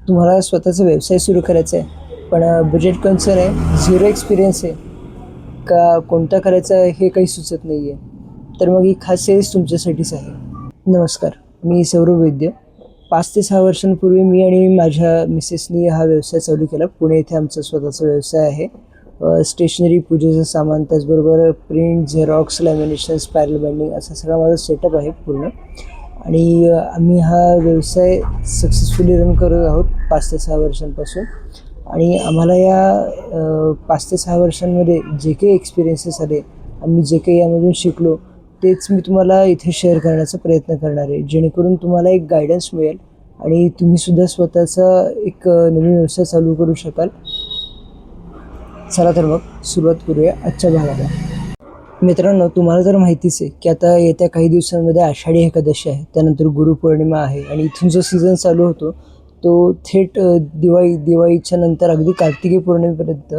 तुम्हाला स्वतःचा व्यवसाय सुरू करायचा आहे, पण बजेट कन्सर्न आहे, झिरो एक्सपिरियन्स आहे, का कोणता करायचा हे काही सुचत नाही आहे, तर मग ही खास सिरीज तुमच्यासाठीच आहे. नमस्कार, मी सौरभ वैद्य. 5 ते 6 वर्षांपूर्वी मी आणि माझ्या मिसेसनी हा व्यवसाय चालू केला. पुणे येथे आमचा स्वतःचा व्यवसाय आहे. स्टेशनरी, पूजेचं सामान, त्याचबरोबर print, Xerox, lamination, spiral binding असा सगळा माझा सेटअप आहे पूर्ण. आणि आम्ही हा व्यवसाय सक्सेसफुली रन करत आहोत 5 ते 6 वर्षांपासून. आणि आम्हाला या 5 ते 6 वर्षांमध्ये जे काही एक्सपिरियन्सेस आले, आम्ही जे काही यामधून शिकलो, तेच मी तुम्हाला इथे शेअर करण्याचा प्रयत्न करणार आहे, जेणेकरून तुम्हाला एक गायडन्स मिळेल आणि तुम्हीसुद्धा स्वतःचा एक नवीन व्यवसाय चालू करू शकाल. चला तर मग सुरुवात करूया आजच्या भागाला. मित्रांनो, तुम्हाला जर माहितीच आहे की आता येत्या काही दिवसांमध्ये आषाढी एकादशी आहे, त्यानंतर गुरुपौर्णिमा आहे आणि इथून जो सीझन चालू होतो तो थेट दिवाळीच्या नंतर अगदी कार्तिकी पौर्णिमेपर्यंत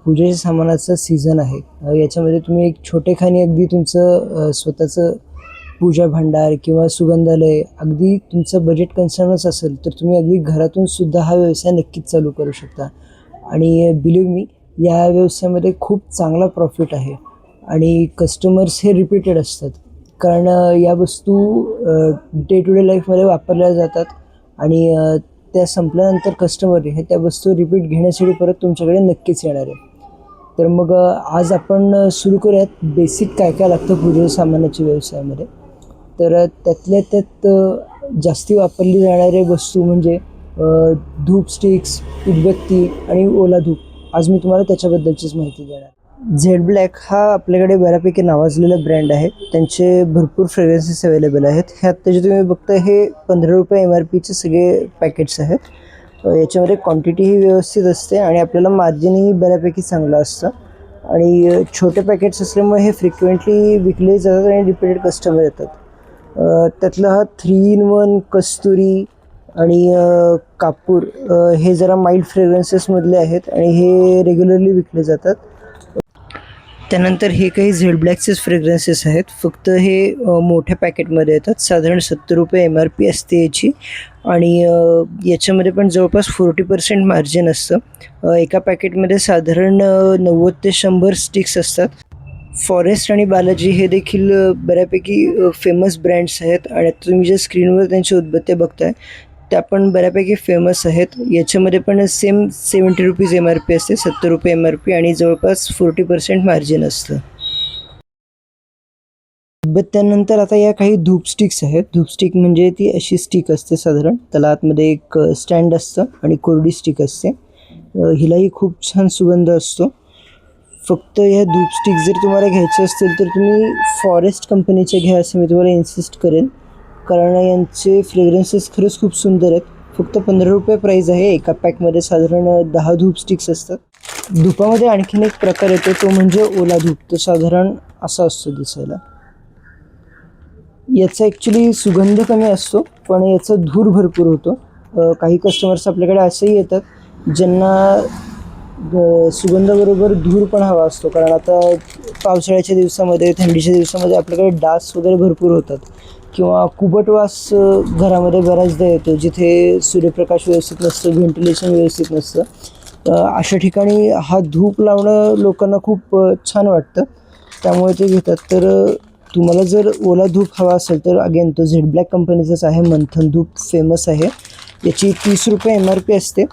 पूजेच्या सामानाचा सीझन आहे. याच्यामध्ये तुम्ही एक छोटेखानी अगदी तुमचं स्वतःचं पूजा भांडार किंवा सुगंधालय, अगदी तुमचं बजेट कन्सर्नच असेल तर तुम्ही अगदी घरातून सुद्धा हा व्यवसाय नक्कीच चालू करू शकता. आणि बिलीव्ह मी, या व्यवसायामध्ये खूप चांगला प्रॉफिट आहे आणि कस्टमर्स हे रिपीटेड असतात, कारण या वस्तू डे टू डे लाईफमध्ये वापरल्या जातात आणि त्या संपल्यानंतर कस्टमर हे त्या वस्तू रिपीट घेण्यासाठी परत तुमच्याकडे नक्कीच येणार आहे. तर मग आज आपण सुरू करूयात बेसिक काय काय लागतं पूजेच्या सामानाच्या व्यवसायामध्ये. तर त्यातल्या त्यात जास्ती वापरली जाणारे वस्तू म्हणजे धूप स्टिक्स, उदबत्ती आणि ओला धूप. आज मी तुम्हाला त्याच्याबद्दलचीच माहिती देणार. झेड ब्लॅक हा आपल्याकडे बऱ्यापैकी नावाजलेला ब्रँड आहे. त्यांचे भरपूर फ्रेग्रन्सेस अवेलेबल आहेत. हे आत्ता जे तुम्ही बघता हे 15 रुपये MRPचे सगळे पॅकेट्स आहेत. याच्यामध्ये क्वांटिटीही व्यवस्थित असते आणि आपल्याला मार्जिनही बऱ्यापैकी चांगलं असतं. आणि छोटे पॅकेट्स असल्यामुळे हे फ्रिक्वेंटली विकले जातात आणि रिपीटेड कस्टमर येतात. त्यातलं हा 3 in 1 कस्तुरी आणि कापूर हे जरा माइल्ड फ्रेग्रन्सेसमधले आहेत आणि हे रेग्युलरली विकले जातात. त्यानंतर हे काही झेड ब्लॅकचेच फ्रेग्रन्सेस आहेत, फक्त हे मोठ्या पॅकेटमध्ये येतात. साधारण 70 रुपये MRP असते याची आणि याच्यामध्ये पण जवळपास 40% मार्जिन असतं. एका पॅकेटमध्ये साधारण 90 ते 100 स्टिक्स असतात. फॉरेस्ट आणि बालाजी हे देखील बऱ्यापैकी फेमस ब्रँड्स आहेत आणि तुम्ही ज्या स्क्रीनवर त्यांचे उदबत्त्या बघताय त्या पण बऱ्यापैकी फेमस आहेत. याच्यामध्ये पण सेम 70 रुपीज MRP असते, 70 रुपये MRP आणि जवळपास 40% मार्जिन असतं. उदबत्त्यानंतर आता या काही धूप स्टिक्स आहेत. धूप स्टिक म्हणजे ती अशी स्टिक असते साधारण, त्याला आतमध्ये एक स्टँड असतं आणि कोरडी स्टिक असते. हिलाही खूप छान सुगंध असतो. फक्त ह्या धूप स्टिक जर तुम्हाला घ्यायचे असतील तर तुम्ही फॉरेस्ट कंपनीचे घ्या असं मी तुम्हाला इन्सिस्ट करेन, कारण यांचे फ्रेग्रन्सेस खरंच खूप सुंदर आहेत. फक्त 15 रुपये प्राईज आहे. एका पॅकमध्ये साधारण 10 धूप स्टिक्स असतात. धुपामध्ये आणखीन एक प्रकार येतो, तो म्हणजे ओला धूप. तो साधारण असा असतो दिसायला. याचा ॲक्च्युली सुगंध कमी असतो पण याचा धूर भरपूर होतो. काही कस्टमर्स आपल्याकडे असेही येतात ज्यांना सुगंधाबरोबर धूर पण हवा असतो, कारण आता पावसाळ्याच्या दिवसामध्ये, थंडीच्या दिवसामध्ये आपल्याकडे डास वगैरे भरपूर होतात किंवा कुबट वास घरामध्ये बऱ्याचदा येतो, जिथे सूर्यप्रकाश व्यवस्थित नसतं, व्हेंटिलेशन व्यवस्थित नसतं. अशा ठिकाणी हा धूप लावणं लोकांना खूप छान वाटतं, त्यामुळे ते घेतात. तर तुम्हाला जर ओला धूप हवा असेल तर अगेन तो झेड ब्लॅक कंपनीचाच आहे. मंथन धूप फेमस आहे. याची 30 रुपये MRP असते,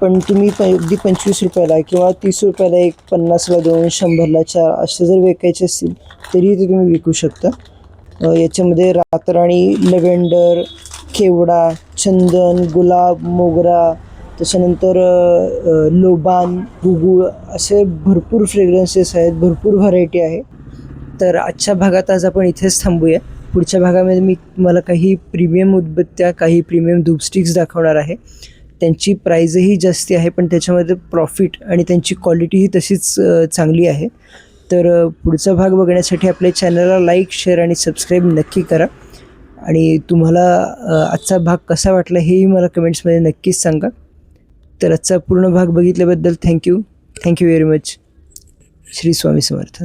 पण तुम्ही अगदी 25 रुपयाला किंवा 30 रुपयाला एक, 50ला 2, 100ला 4 असे जर विकायचे असतील तरीही ते तुम्ही विकू शकता. याच्यामध्ये रातराणी, लव्हेंडर, केवडा, चंदन, गुलाब, मोगरा, त्याच्यानंतर लोबान, गुगुळ असे भरपूर फ्रेग्रन्सेस आहेत, भरपूर व्हरायटी आहे. तर आजच्या भागात आज आपण इथेच थांबूया. पुढच्या भागामध्ये मी तुम्हाला काही प्रीमियम उदबत्त्या, काही प्रीमियम धूप स्टिक्स दाखवणार आहे. त्यांची प्राईजही जास्ती आहे, पण त्याच्यामध्ये प्रॉफिट आणि त्यांची क्वालिटीही तशीच चांगली आहे. तर पुढचा भाग बघण्यासाठी आपल्या चॅनलला लाईक, शेअर आणि सबस्क्राईब नक्की करा. आणि तुम्हाला आजचा भाग कसा वाटला हेही मला कमेंट्समध्ये नक्कीच सांगा. तर आजचा पूर्ण भाग बघितल्याबद्दल thank you very much. Shri Swami Samarth.